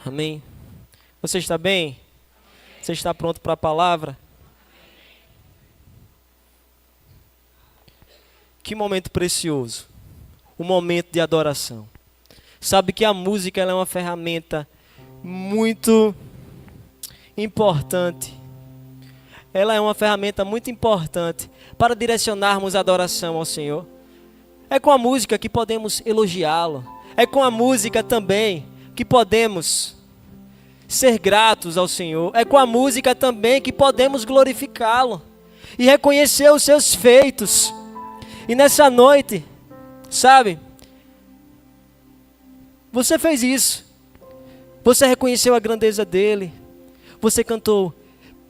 Amém? Você está bem? Você está pronto para a palavra? Que momento precioso. O momento de adoração. Sabe que a música ela é uma ferramenta muito importante. Ela é uma ferramenta muito importante para direcionarmos a adoração ao Senhor. É com a música que podemos elogiá-lo. É com a música também que podemos ser gratos ao Senhor. É com a música também que podemos glorificá-lo e reconhecer os seus feitos. E nessa noite, sabe, você fez isso. Você reconheceu a grandeza dele. Você cantou: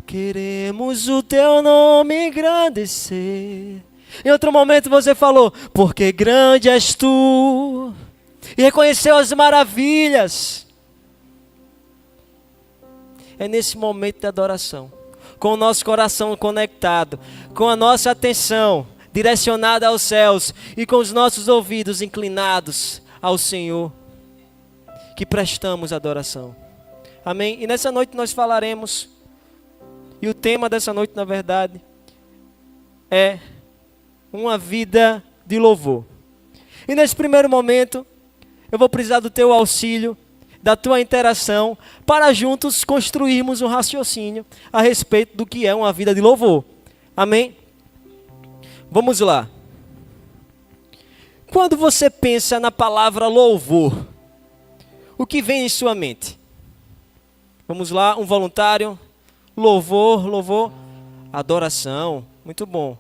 queremos o teu nome engrandecer. Em outro momento você falou: porque grande és tu. E reconheceu as maravilhas. É nesse momento de adoração, com o nosso coração conectado, com a nossa atenção direcionada aos céus e com os nossos ouvidos inclinados ao Senhor, que prestamos adoração. Amém? E nessa noite nós falaremos, e o tema dessa noite, na verdade, é uma vida de louvor. E nesse primeiro momento, eu vou precisar do teu auxílio, da tua interação, para juntos construirmos um raciocínio a respeito do que é uma vida de louvor. Amém? Vamos lá. Quando você pensa na palavra louvor, o que vem em sua mente? Vamos lá, um voluntário. Louvor, adoração, muito bom.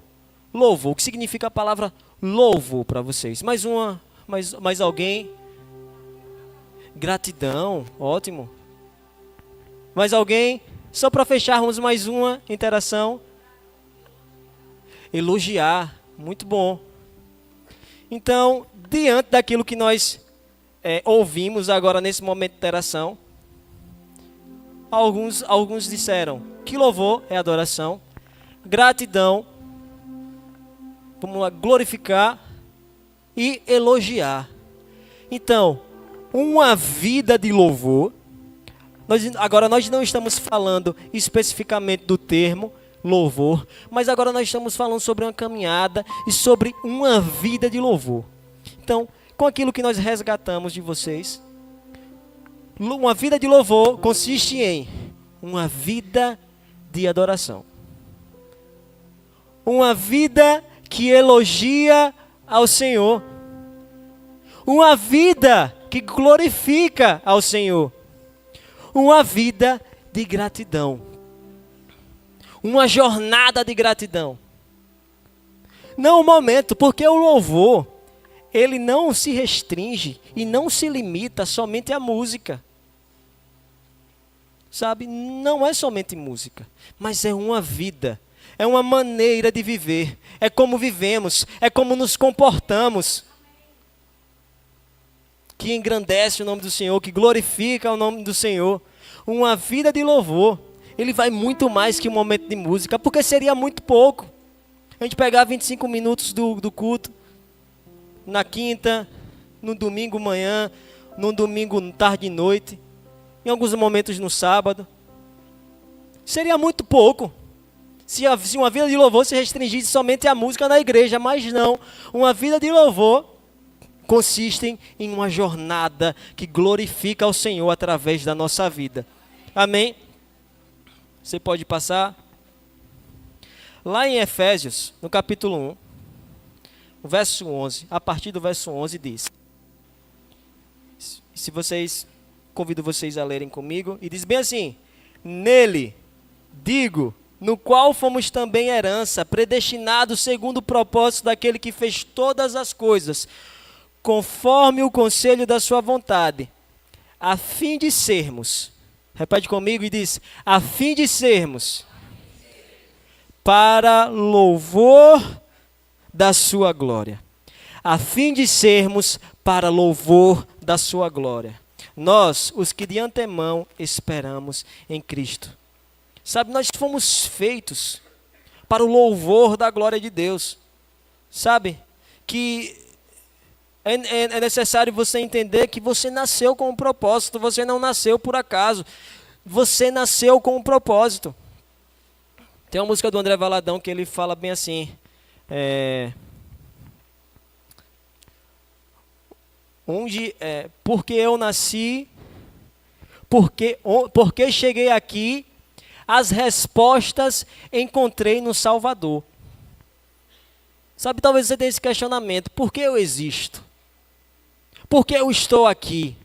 Louvor, o que significa a palavra louvor para vocês? Mais alguém? Gratidão, ótimo. Mais alguém? Só para fecharmos mais uma interação. Elogiar, muito bom. Então, diante daquilo que nós ouvimos agora nesse momento de interação, alguns disseram que louvor é adoração, gratidão, vamos lá, glorificar e elogiar. Então, uma vida de louvor, agora nós não estamos falando especificamente do termo louvor, mas agora nós estamos falando sobre uma caminhada e sobre uma vida de louvor. Então, com aquilo que nós resgatamos de vocês, uma vida de louvor consiste em uma vida de adoração. Uma vida que elogia ao Senhor. Uma vida que glorifica ao Senhor. Uma vida de gratidão. Uma jornada de gratidão. Não um momento, porque o louvor, ele não se restringe e não se limita somente à música. Sabe, não é somente música, mas é uma vida, é uma maneira de viver, é como vivemos, é como nos comportamos, que engrandece o nome do Senhor, que glorifica o nome do Senhor. Uma vida de louvor, ele vai muito mais que um momento de música, porque seria muito pouco. A gente pegar 25 minutos do culto, na quinta, no domingo manhã, no domingo tarde e noite, em alguns momentos no sábado. Seria muito pouco se uma vida de louvor se restringisse somente à música na igreja, mas não. Uma vida de louvor consiste em uma jornada que glorifica ao Senhor através da nossa vida. Amém? Você pode passar. Lá em Efésios, no capítulo 1, o verso 11, a partir do verso 11 diz, se vocês, convido vocês a lerem comigo, e diz bem assim: nele, digo, no qual fomos também herança, predestinados segundo o propósito daquele que fez todas as coisas, conforme o conselho da sua vontade, a fim de sermos, repete comigo e diz, a fim de sermos, para louvor da sua glória. A fim de sermos para louvor da sua glória. Nós, os que de antemão esperamos em Cristo. Sabe, nós fomos feitos para o louvor da glória de Deus. Sabe, que É necessário você entender que você nasceu com um propósito, você não nasceu por acaso. Você nasceu com um propósito. Tem uma música do André Valadão que ele fala bem assim, porque eu nasci, porque cheguei aqui, as respostas encontrei no Salvador. Sabe, talvez você tenha esse questionamento, por que eu existo? Por que eu estou aqui?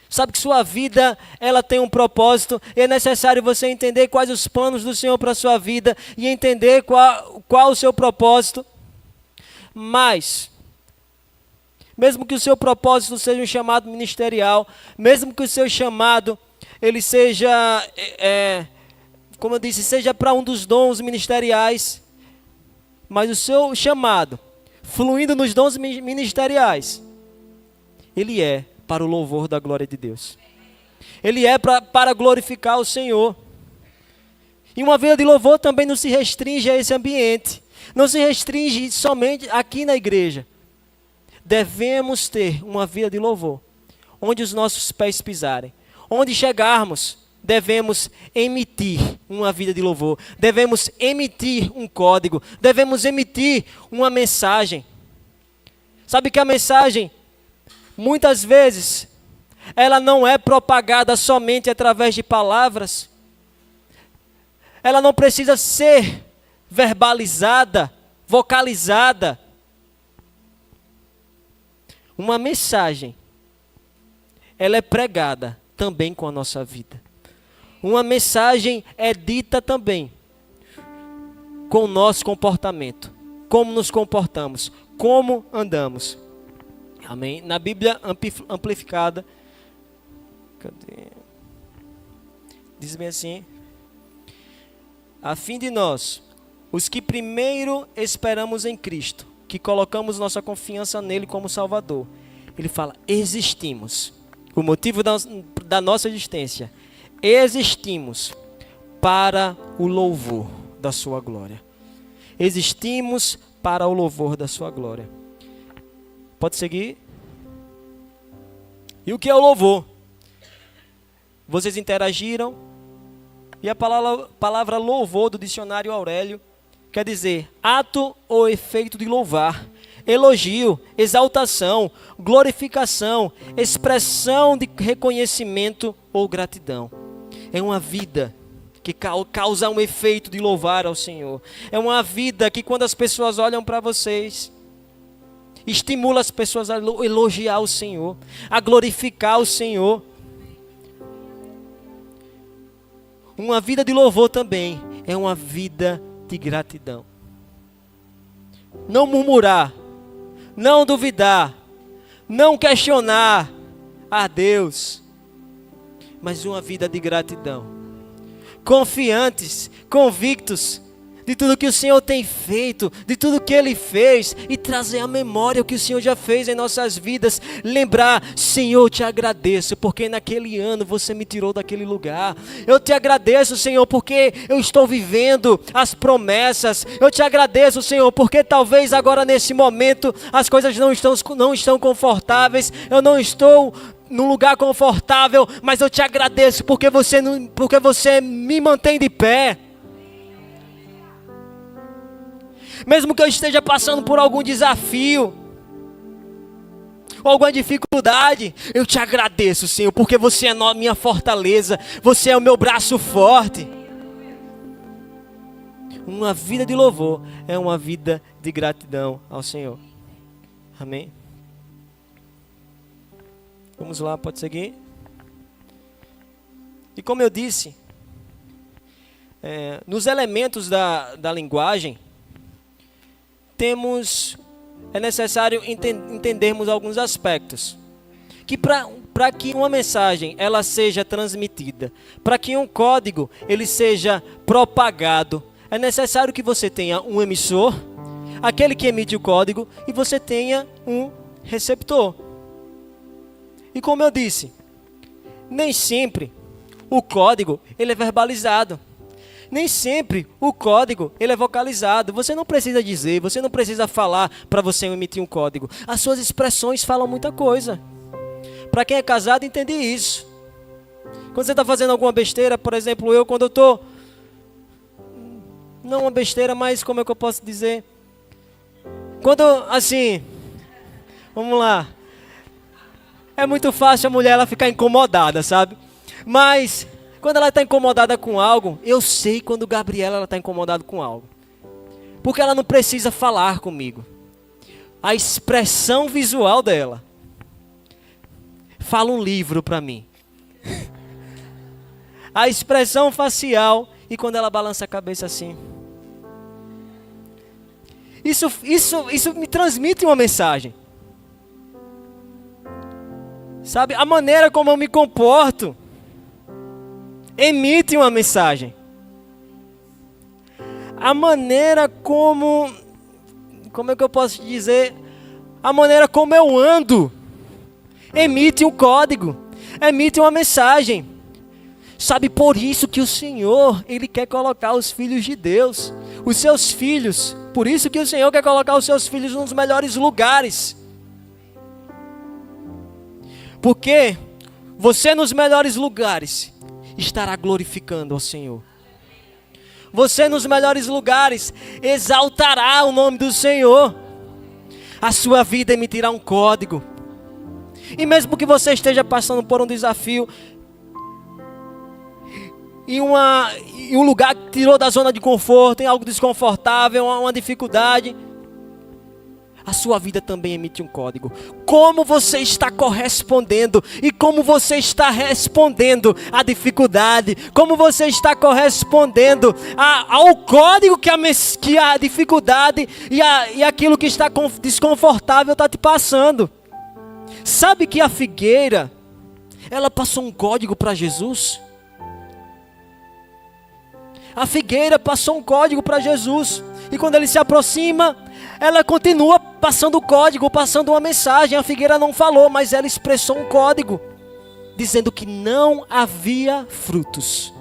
Sabe que sua vida, ela tem um propósito, e é necessário você entender quais os planos do Senhor para a sua vida, e entender qual o seu propósito. Mas, mesmo que o seu propósito seja um chamado ministerial, mesmo que o seu chamado, ele seja, como eu disse, seja para um dos dons ministeriais, mas o seu chamado, fluindo nos dons ministeriais, ele é para o louvor da glória de Deus. Ele é para glorificar o Senhor. E uma vida de louvor também não se restringe a esse ambiente. Não se restringe somente aqui na igreja. Devemos ter uma vida de louvor, onde os nossos pés pisarem. Onde chegarmos, devemos emitir uma vida de louvor. Devemos emitir um código. Devemos emitir uma mensagem. Sabe que a mensagem, muitas vezes, ela não é propagada somente através de palavras. Ela não precisa ser verbalizada, vocalizada. Uma mensagem, ela é pregada também com a nossa vida. Uma mensagem é dita também com o nosso comportamento. Como nos comportamos, como andamos. Amém? Na Bíblia amplificada, diz bem assim: a fim de nós, os que primeiro esperamos em Cristo, que colocamos nossa confiança nele como Salvador. Ele fala, existimos. O motivo da nossa existência, existimos para o louvor da sua glória. Existimos para o louvor da sua glória. Pode seguir? E o que é o louvor? Vocês interagiram, e a palavra louvor do dicionário Aurélio quer dizer ato ou efeito de louvar, elogio, exaltação, glorificação, expressão de reconhecimento ou gratidão. É uma vida que causa um efeito de louvar ao Senhor. É uma vida que quando as pessoas olham para vocês, estimula as pessoas a elogiar o Senhor, a glorificar o Senhor. Uma vida de louvor também é uma vida de gratidão. Não murmurar, não duvidar, não questionar a Deus, mas uma vida de gratidão. Confiantes, convictos de tudo que o Senhor tem feito, de tudo que Ele fez, e trazer à memória o que o Senhor já fez em nossas vidas. Lembrar, Senhor, eu te agradeço, porque naquele ano você me tirou daquele lugar. Eu te agradeço, Senhor, porque eu estou vivendo as promessas. Eu te agradeço, Senhor, porque talvez agora nesse momento as coisas não estão confortáveis. Eu não estou num lugar confortável, mas eu te agradeço porque você me mantém de pé. Mesmo que eu esteja passando por algum desafio, ou alguma dificuldade, eu te agradeço, Senhor, porque você é a minha fortaleza, você é o meu braço forte. Uma vida de louvor é uma vida de gratidão ao Senhor. Amém? Vamos lá, pode seguir. E como eu disse, nos elementos da linguagem, é necessário entendermos alguns aspectos. Que para que uma mensagem ela seja transmitida, para que um código ele seja propagado, é necessário que você tenha um emissor, aquele que emite o código, e você tenha um receptor. E como eu disse, nem sempre o código ele é verbalizado. nem sempre o código ele é vocalizado. Você não precisa dizer, você não precisa falar para você emitir um código. As suas expressões falam muita coisa. Para quem é casado, entende isso. Quando você está fazendo alguma besteira, por exemplo, quando eu estou... Não uma besteira, mas como é que eu posso dizer? Quando, assim... Vamos lá. É muito fácil a mulher ela ficar incomodada, sabe? Mas... Quando ela está incomodada com algo, eu sei quando Gabriela está incomodada com algo. Porque ela não precisa falar comigo. A expressão visual dela fala um livro para mim. A expressão facial e quando ela balança a cabeça assim. Isso me transmite uma mensagem. Sabe, a maneira como eu me comporto emite uma mensagem. A maneira como é que eu posso dizer? A maneira como eu ando emite um código, emite uma mensagem. Sabe, por isso que o Senhor, Ele quer colocar os filhos de Deus, os seus filhos, por isso que o Senhor quer colocar os seus filhos nos melhores lugares. Porque você nos melhores lugares estará glorificando ao Senhor. Você nos melhores lugares exaltará o nome do Senhor. A sua vida emitirá um código. E mesmo que você esteja passando por um desafio, em um lugar que tirou da zona de conforto, em algo desconfortável, uma dificuldade, a sua vida também emite um código. Como você está correspondendo e como você está respondendo à dificuldade, como você está correspondendo ao código que a dificuldade e aquilo que está desconfortável está te passando. Sabe que a figueira, ela passou um código para Jesus? A figueira passou um código para Jesus. E quando ele se aproxima, ela continua passando o código, passando uma mensagem. A figueira não falou, mas ela expressou um código, dizendo que não havia frutos.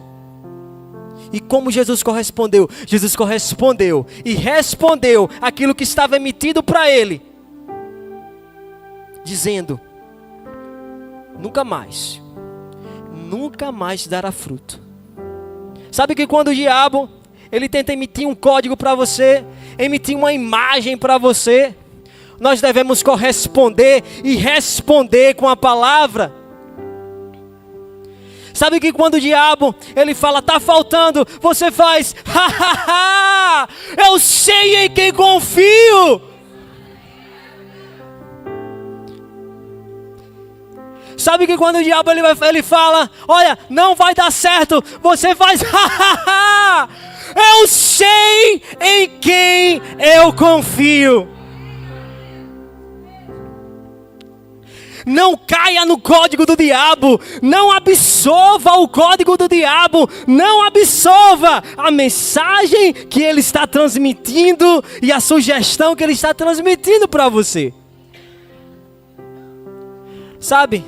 E como Jesus correspondeu? Jesus correspondeu e respondeu aquilo que estava emitido para ele, dizendo: nunca mais dará fruto. Sabe que quando o diabo ele tenta emitir um código para você, emitir uma imagem para você, nós devemos corresponder e responder com a palavra. Sabe que quando o diabo ele fala, tá faltando, você faz, eu sei em quem confio. Sabe que quando o diabo ele fala, olha, não vai dar certo, você faz, eu sei em quem eu confio. Não caia no código do diabo, não absorva o código do diabo, não absorva a mensagem que ele está transmitindo e a sugestão que ele está transmitindo para você. Sabe,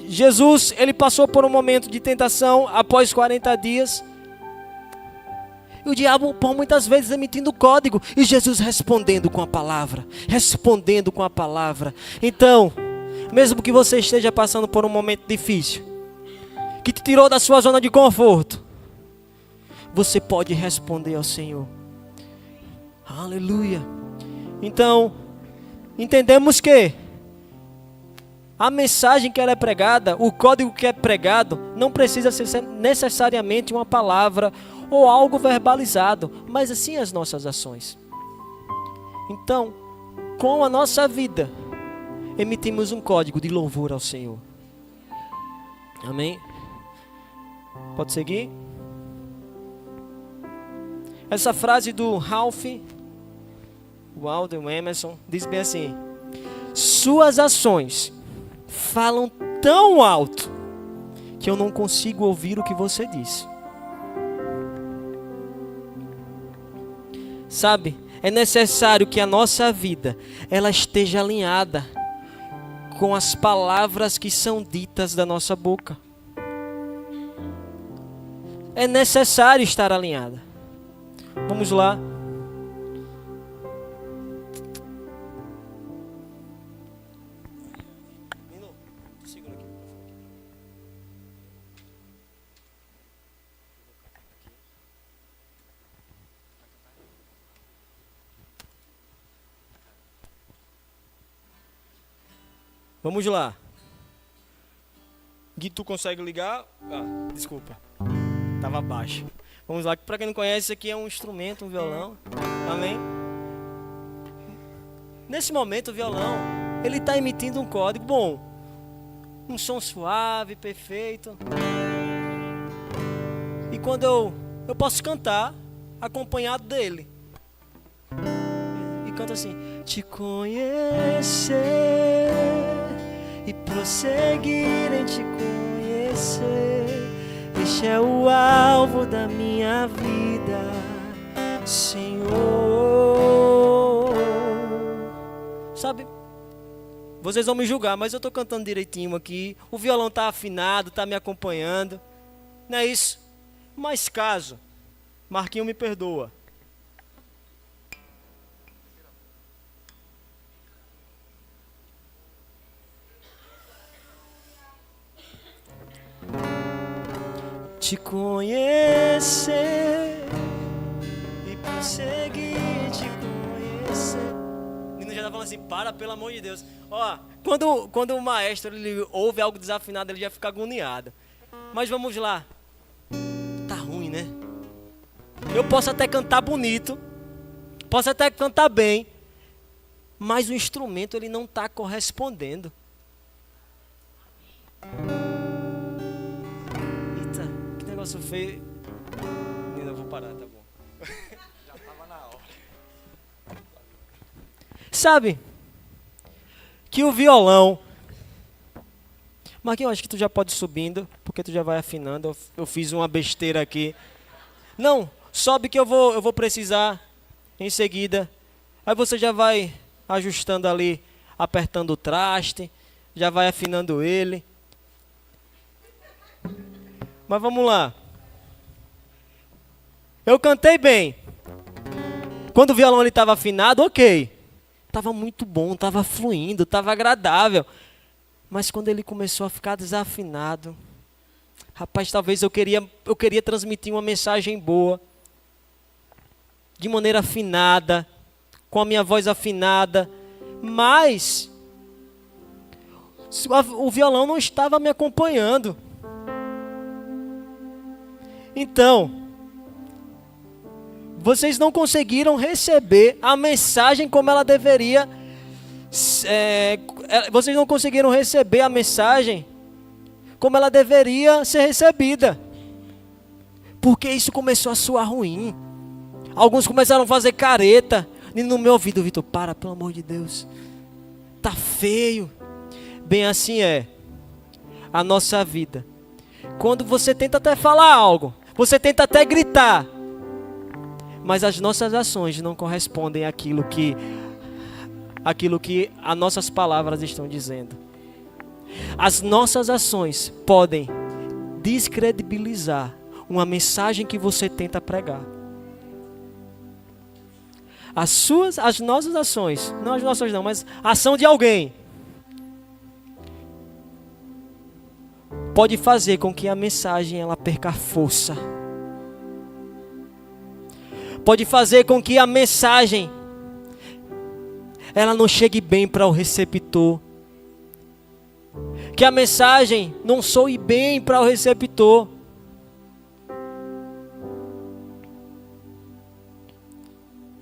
Jesus, ele passou por um momento de tentação após 40 dias. E o diabo, por muitas vezes, emitindo código. E Jesus respondendo com a palavra. Respondendo com a palavra. Então, mesmo que você esteja passando por um momento difícil, que te tirou da sua zona de conforto, você pode responder ao Senhor. Aleluia. Então, entendemos que a mensagem que ela é pregada, o código que é pregado, não precisa ser necessariamente uma palavra ou algo verbalizado, mas assim as nossas ações. Então, com a nossa vida, emitimos um código de louvor ao Senhor. Amém? Pode seguir? Essa frase do Ralph Waldo Emerson diz bem assim: suas ações falam tão alto que eu não consigo ouvir o que você disse. Sabe, é necessário que a nossa vida ela esteja alinhada com as palavras que são ditas da nossa boca. é necessário estar alinhada. Vamos lá. Vamos lá. Gui, tu consegue ligar? Ah, desculpa. Tava baixo. Vamos lá, para quem não conhece, isso aqui é um instrumento, um violão. Amém? Nesse momento o violão, ele está emitindo um código bom. Um som suave, perfeito. E quando eu posso cantar acompanhado dele. E canto assim: te conhecer e prosseguir em te conhecer, este é o alvo da minha vida, Senhor. Sabe, vocês vão me julgar, mas eu estou cantando direitinho aqui, o violão está afinado, está me acompanhando, não é isso? Mas caso, Marquinho me perdoa, te conhecer e prosseguir te conhecer. O menino já tá falando assim: para, pelo amor de Deus. Ó, quando o maestro ele ouve algo desafinado, ele já fica agoniado. Mas vamos lá. Tá ruim, né? Eu posso até cantar bonito, posso até cantar bem, mas o instrumento ele não tá correspondendo. Negócio feio. Menina, eu vou parar, tá bom. Já tava na hora. Sabe que o violão, Marquinhos, acho que tu já pode ir subindo, porque tu já vai afinando. Eu fiz uma besteira aqui. Não, sobe que eu vou precisar em seguida. Aí você já vai ajustando ali, apertando o traste, já vai afinando ele. Mas vamos lá. Eu cantei bem. Quando o violão estava afinado, ok. Estava muito bom, estava fluindo, estava agradável. Mas quando ele começou a ficar desafinado, rapaz, talvez eu queria transmitir uma mensagem boa, de maneira afinada, com a minha voz afinada, mas o violão não estava me acompanhando. Então, vocês não conseguiram receber a mensagem como ela deveria. Vocês não conseguiram receber a mensagem como ela deveria ser recebida. Porque isso começou a soar ruim. Alguns começaram a fazer careta. E no meu ouvido, Vitor, para, pelo amor de Deus. Tá feio. Bem, assim é a nossa vida. Quando você tenta até falar algo, você tenta até gritar, mas as nossas ações não correspondem àquilo que as nossas palavras estão dizendo. As nossas ações podem descredibilizar uma mensagem que você tenta pregar. As nossas ações, não as nossas não, mas a ação de alguém pode fazer com que a mensagem ela perca força. Pode fazer com que a mensagem ela não chegue bem para o receptor. Que a mensagem não soe bem para o receptor.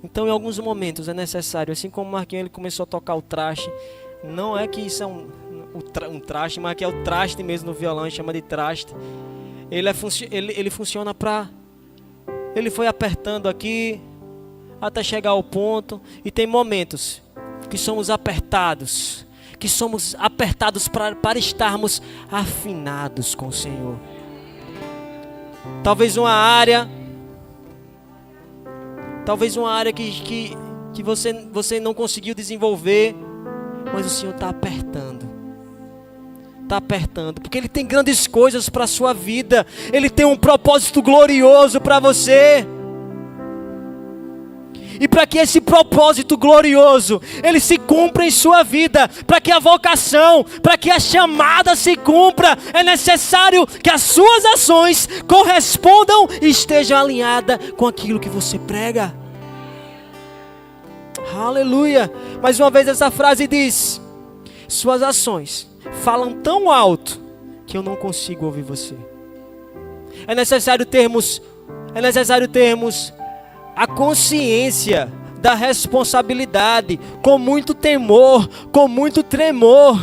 Então, em alguns momentos é necessário, assim como o Marquinhos ele começou a tocar o traste, não é que isso é um traste, mas que é o traste mesmo no violão, a gente chama de traste. Ele funciona para... Ele foi apertando aqui até chegar ao ponto. E tem momentos que somos apertados. Que somos apertados para estarmos afinados com o Senhor. Talvez uma área que você não conseguiu desenvolver, mas o Senhor está apertando. está apertando, porque Ele tem grandes coisas para a sua vida. Ele tem um propósito glorioso para você. E para que esse propósito glorioso, ele se cumpra em sua vida, para que a vocação, para que a chamada se cumpra, é necessário que as suas ações correspondam e estejam alinhadas com aquilo que você prega. Aleluia! Mais uma vez essa frase diz: suas ações falam tão alto que eu não consigo ouvir você. É necessário termos a consciência da responsabilidade, com muito temor, com muito tremor.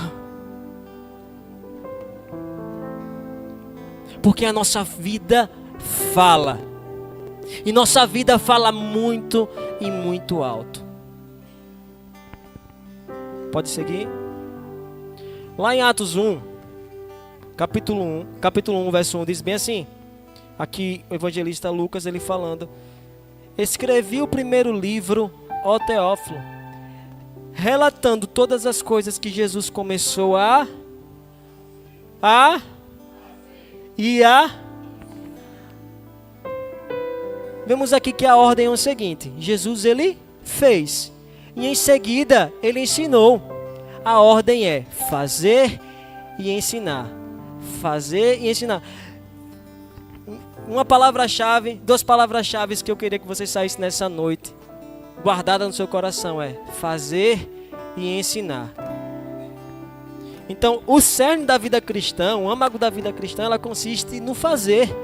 Porque a nossa vida fala. E nossa vida fala muito e muito alto. Pode seguir? Lá em Atos 1, capítulo 1, verso 1, diz bem assim. Aqui o evangelista Lucas, ele falando: escrevi o primeiro livro, ó Teófilo, relatando todas as coisas que Jesus começou Vemos aqui que a ordem é o seguinte: Jesus, ele fez, e em seguida ele ensinou. A ordem é fazer e ensinar. Fazer e ensinar. Uma palavra-chave, duas palavras-chave que eu queria que você saísse nessa noite, guardada no seu coração, é fazer e ensinar. Então, o cerne da vida cristã, o âmago da vida cristã, ela consiste no fazer.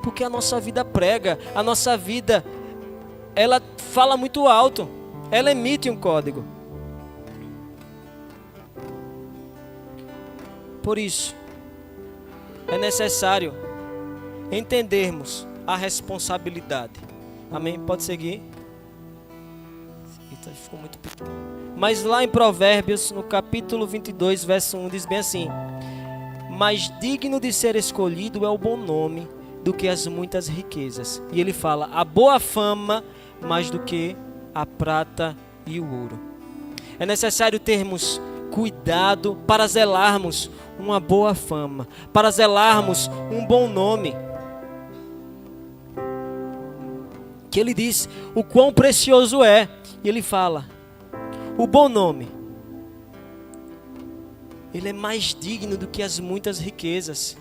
Porque a nossa vida prega, a nossa vida, ela fala muito alto, ela emite um código. Por isso, é necessário entendermos a responsabilidade. Amém? Pode seguir. Eita, ficou muito pequeno. Mas lá em Provérbios, no capítulo 22, verso 1, diz bem assim: mais digno de ser escolhido é o bom nome do que as muitas riquezas. E ele fala: a boa fama mais do que a prata e o ouro. É necessário termos cuidado para zelarmos uma boa fama, para zelarmos um bom nome. Que ele diz o quão precioso é. E ele fala: o bom nome, ele é mais digno do que as muitas riquezas.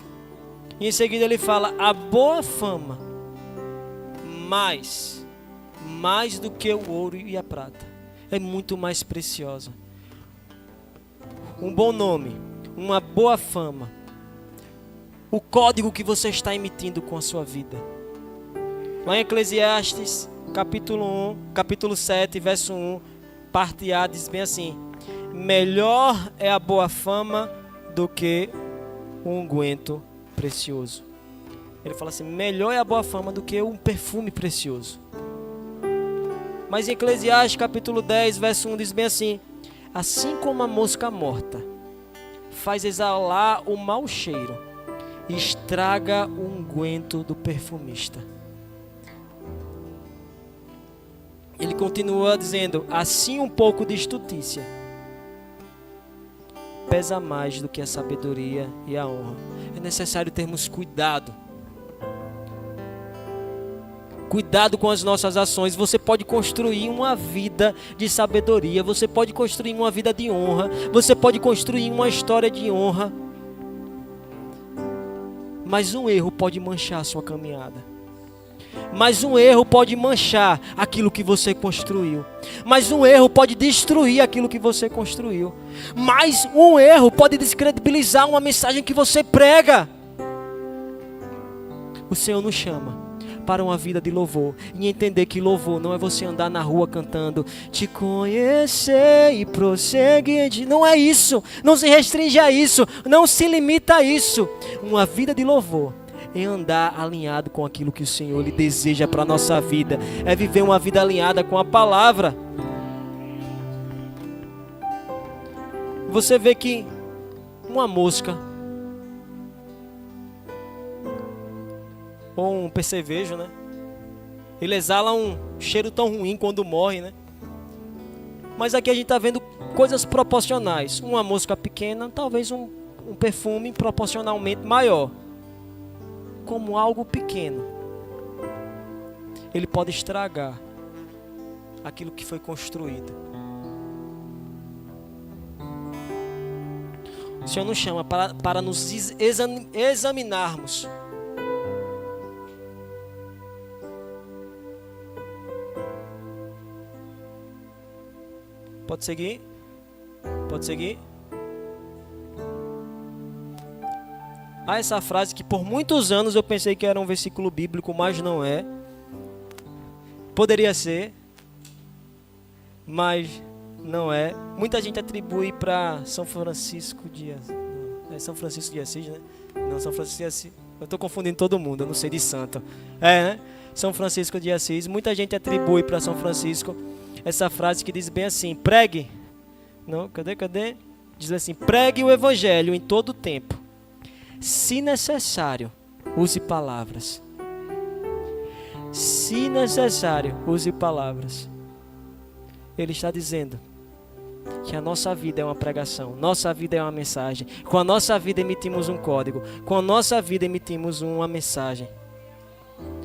E em seguida ele fala: a boa fama, mais do que o ouro e a prata. É muito mais preciosa. Um bom nome, uma boa fama, o código que você está emitindo com a sua vida. Lá em Eclesiastes, capítulo 7, verso 1, parte A, diz bem assim: melhor é a boa fama do que o unguento precioso. Ele fala assim: melhor é a boa fama do que um perfume precioso. Mas em Eclesiastes, capítulo 10, verso 1, diz bem assim: assim como a mosca morta faz exalar o mau cheiro, estraga o unguento do perfumista. Ele continua dizendo: assim um pouco de estultícia pesa mais do que a sabedoria e a honra. É necessário termos cuidado. Cuidado com as nossas ações. Você pode construir uma vida de sabedoria, você pode construir uma vida de honra, você pode construir uma história de honra, mas um erro pode manchar a sua caminhada. Mas um erro pode manchar aquilo que você construiu. Mas um erro pode destruir aquilo que você construiu. Mas um erro pode descredibilizar uma mensagem que você prega. O Senhor nos chama para uma vida de louvor, e entender que louvor não é você andar na rua cantando te conhecer e prosseguir. Não é isso, não se restringe a isso, não se limita a isso. Uma vida de louvor é andar alinhado com aquilo que o Senhor lhe deseja para a nossa vida, é viver uma vida alinhada com a palavra. Você vê que uma mosca ou um percevejo, né? Ele exala um cheiro tão ruim quando morre, né? Mas aqui a gente está vendo coisas proporcionais. Uma mosca pequena, talvez um perfume proporcionalmente maior. Como algo pequeno, ele pode estragar aquilo que foi construído. O Senhor nos chama para nos examinarmos. Pode seguir? Pode seguir? Há essa frase que por muitos anos eu pensei que era um versículo bíblico, mas não é. Poderia ser, mas não é. Muita gente atribui para São Francisco de Assis. É São Francisco de Assis, né? Não, São Francisco de Assis. Eu estou confundindo todo mundo, eu não sei de santo. É, né? São Francisco de Assis. Muita gente atribui para São Francisco essa frase que diz bem assim: pregue. Não, cadê? Diz assim: pregue o evangelho em todo o tempo. Se necessário, use palavras. Se necessário, use palavras. Ele está dizendo que a nossa vida é uma pregação, nossa vida é uma mensagem. Com a nossa vida emitimos um código, com a nossa vida emitimos uma mensagem.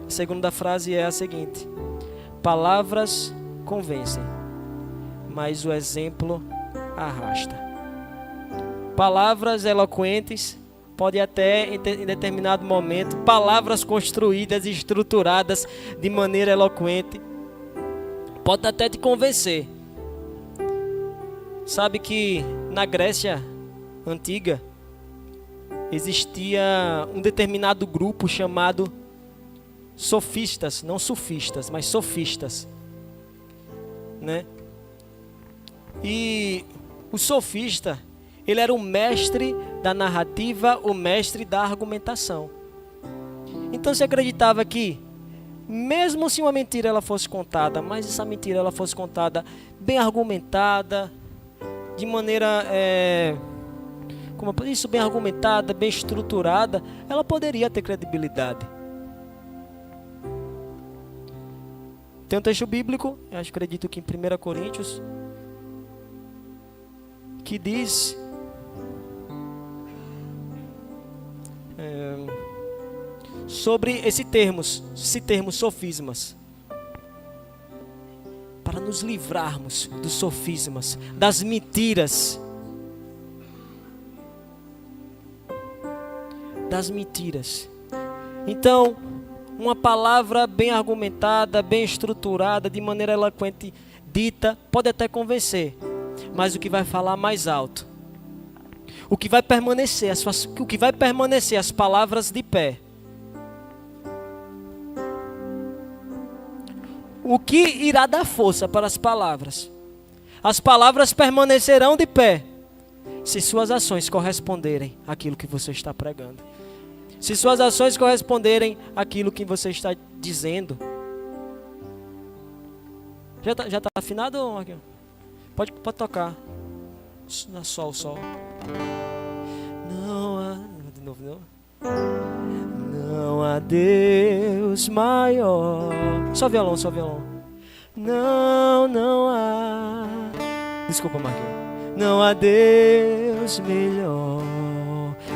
A segunda frase é a seguinte: palavras convencem, mas o exemplo arrasta. Palavras eloquentes, pode até em determinado momento, palavras construídas e estruturadas de maneira eloquente, pode até te convencer. Sabe que na Grécia antiga existia um determinado grupo chamado sofistas, não sufistas, mas sofistas, né? E o sofista, ele era o mestre da narrativa, o mestre da argumentação. Então se acreditava que, mesmo se uma mentira ela fosse contada, mas essa mentira ela fosse contada bem argumentada, de maneira, bem argumentada, bem estruturada, ela poderia ter credibilidade. Tem um texto bíblico, eu acredito que em 1 Coríntios, que diz sobre esse termo sofismas, para nos livrarmos dos sofismas, das mentiras. Então, uma palavra bem argumentada, bem estruturada, de maneira eloquente, dita, pode até convencer, mas o que vai falar mais alto, o que vai permanecer as palavras de pé. O que irá dar força para as palavras? As palavras permanecerão de pé se suas ações corresponderem àquilo que você está pregando. Se suas ações corresponderem àquilo que você está dizendo. Já tá afinado, Marquinhos? Pode tocar. Sol. Não há... De novo, não? Não há Deus maior. Só violão. Não há. Desculpa, Marquinhos. Não há Deus melhor.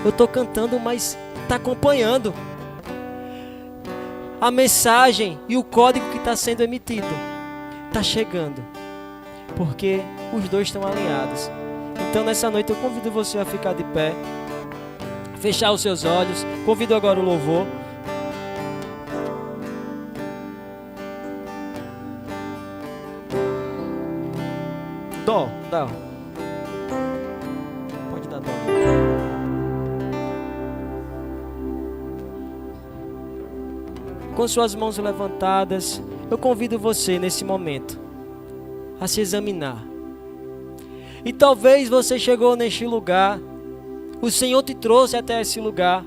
Eu tô cantando, mas tá acompanhando a mensagem e o código que está sendo emitido. Tá chegando. Porque os dois estão alinhados. Então nessa noite eu convido você a ficar de pé, fechar os seus olhos. Convido agora o louvor. Dó. Pode dar dó. Com suas mãos levantadas, eu convido você nesse momento a se examinar. E talvez você chegou neste lugar, o Senhor te trouxe até esse lugar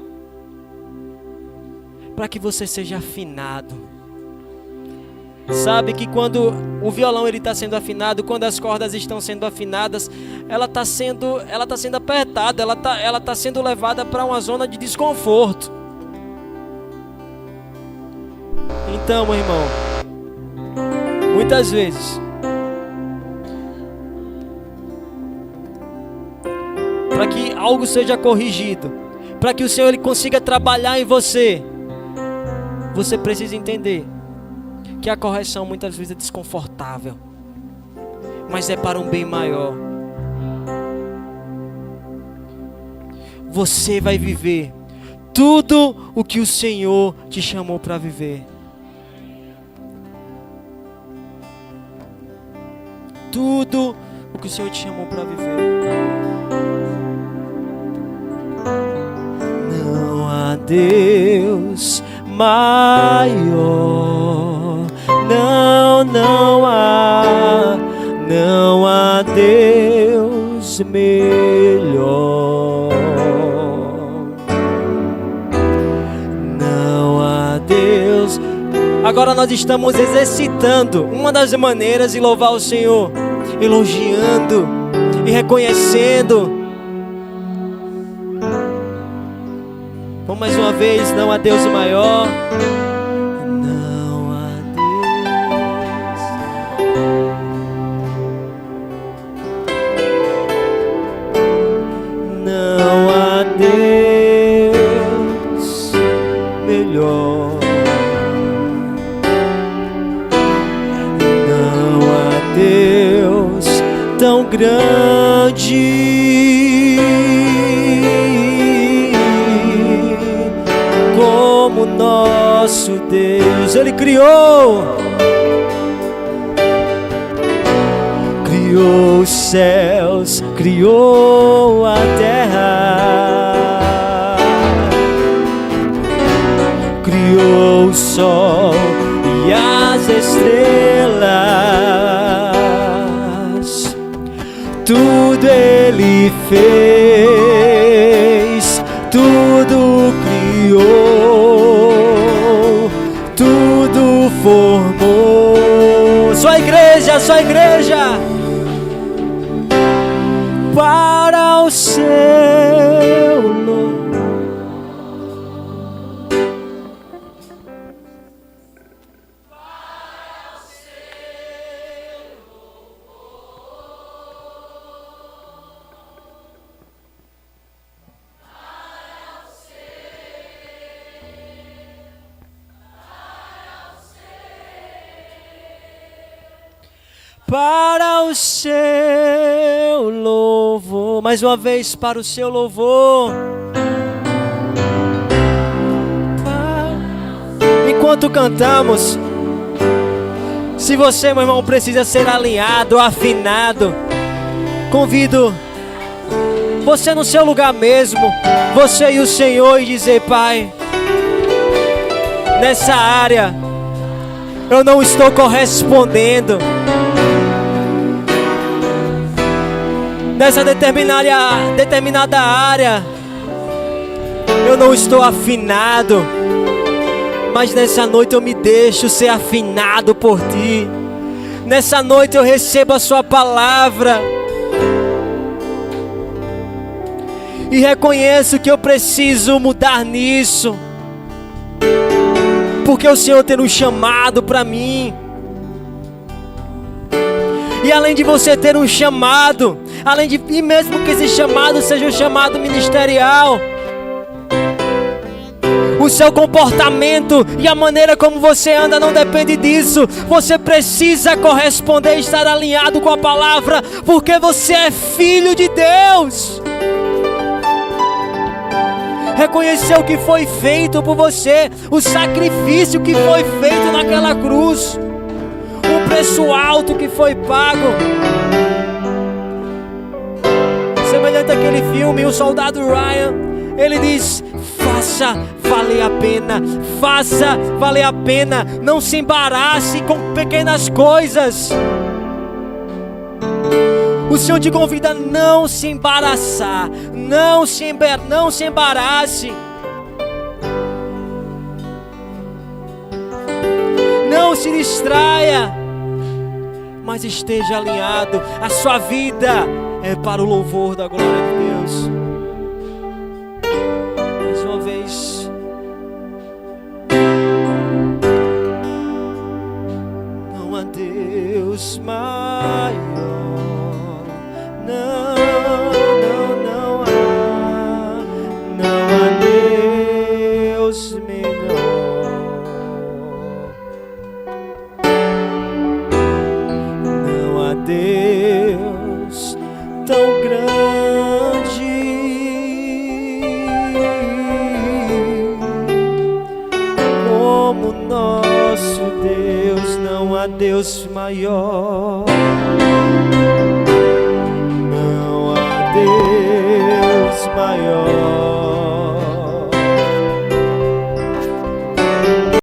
para que você seja afinado. Sabe que quando o violão está sendo afinado, quando as cordas estão sendo afinadas, ela está sendo apertada, ela tá sendo levada para uma zona de desconforto. Então, meu irmão, muitas vezes algo seja corrigido, para que o Senhor ele consiga trabalhar em você, você precisa entender que a correção muitas vezes é desconfortável, mas é para um bem maior. Você vai viver tudo o que o Senhor te chamou para viver. Tudo o que o Senhor te chamou para viver. Não há Deus maior. Não há Deus melhor. Não há Deus. Agora nós estamos exercitando uma das maneiras de louvar o Senhor, elogiando e reconhecendo. Vamos mais uma vez, não há Deus maior. Não há Deus. Não há Deus melhor. Não há Deus tão grande como nosso Deus. Ele criou os céus, criou a terra, criou o sol e as estrelas. Tudo Ele fez, tudo criou, tudo formou. Sua igreja, para o seu louvor. Para o seu louvor. Mais uma vez, para o seu louvor. Enquanto cantamos, se você, meu irmão, precisa ser alinhado, afinado, convido você no seu lugar mesmo, você e o Senhor, e dizer: Pai, nessa área eu não estou correspondendo. Nessa determinada área eu não estou afinado, mas nessa noite eu me deixo ser afinado por Ti. Nessa noite eu recebo a Sua palavra e reconheço que eu preciso mudar nisso, porque o Senhor tem um chamado para mim. E além de você ter um chamado, e mesmo que esse chamado seja um chamado ministerial, o seu comportamento e a maneira como você anda não depende disso. Você precisa corresponder, estar alinhado com a palavra, porque você é filho de Deus. Reconhecer o que foi feito por você, o sacrifício que foi feito naquela cruz, o preço alto que foi pago. Semelhante àquele filme, o soldado Ryan, ele diz: faça valer a pena, faça valer a pena, não se embarace com pequenas coisas. O Senhor te convida a não se embaraçar, não se embarace. Não se distraia, mas esteja alinhado. A sua vida é para o louvor da glória de Deus. Mais uma vez. Não há Deus maior. Não há. nosso Deus, não há Deus maior. Não há Deus maior.